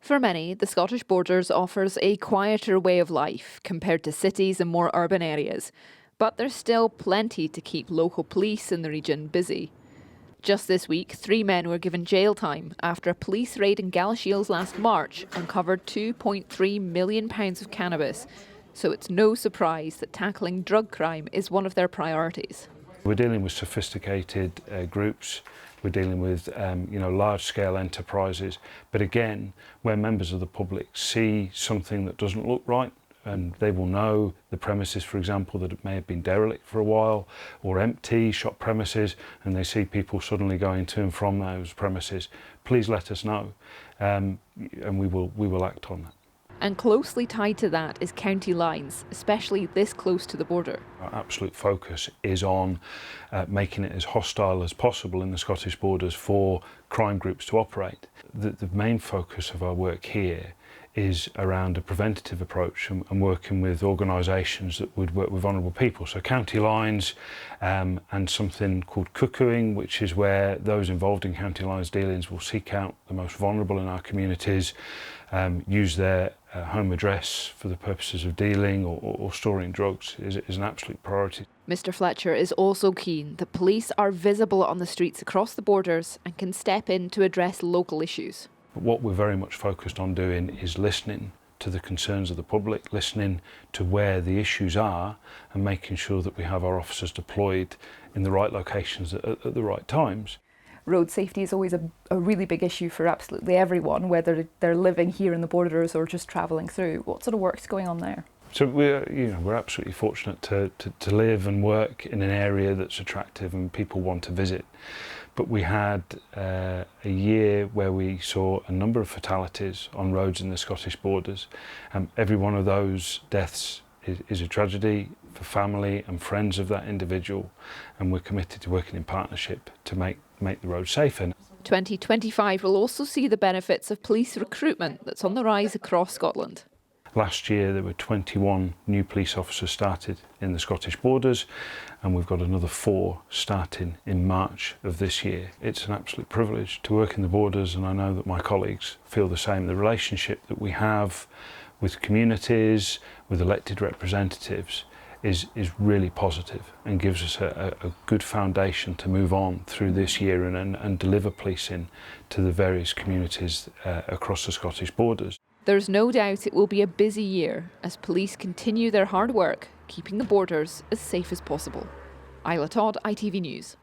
For many, the Scottish Borders offers a quieter way of life compared to cities and more urban areas. But there's still plenty to keep local police in the region busy. Just this week, 3 men were given jail time after a police raid in Galashiels last March uncovered £2.3 million of cannabis. So it's no surprise that tackling drug crime is one of their priorities. We're dealing with sophisticated groups. We're dealing with large-scale enterprises. But again, where members of the public see something that doesn't look right, and they will know the premises, for example, that it may have been derelict for a while or empty, shop premises, and they see people suddenly going to and from those premises, please let us know, and we will act on that. And closely tied to that is county lines, especially this close to the border. Our absolute focus is on making it as hostile as possible in the Scottish Borders for crime groups to operate. The main focus of our work here is around a preventative approach and working with organisations that would work with vulnerable people. So county lines and something called cuckooing, which is where those involved in county lines dealings will seek out the most vulnerable in our communities, use their home address for the purposes of dealing or storing drugs is an absolute priority. Mr Fletcher is also keen that police are visible on the streets across the borders and can step in to address local issues. But what we're very much focused on doing is listening to the concerns of the public, listening to where the issues are and making sure that we have our officers deployed in the right locations at the right times. Road safety is always a really big issue for absolutely everyone, whether they're living here in the borders or just travelling through. What sort of work's going on there? So we're absolutely fortunate to live and work in an area that's attractive and people want to visit. But we had a year where we saw a number of fatalities on roads in the Scottish Borders. Every one of those deaths is a tragedy for family and friends of that individual, and we're committed to working in partnership to make the roads safer. 2025 will also see the benefits of police recruitment that's on the rise across Scotland. Last year there were 21 new police officers started in the Scottish Borders, and we've got another 4 starting in March of this year. It's an absolute privilege to work in the Borders, and I know that my colleagues feel the same. The relationship that we have with communities, with elected representatives is really positive and gives us a good foundation to move on through this year and deliver policing to the various communities across the Scottish Borders. There's no doubt it will be a busy year as police continue their hard work, keeping the borders as safe as possible. Isla Todd, ITV News.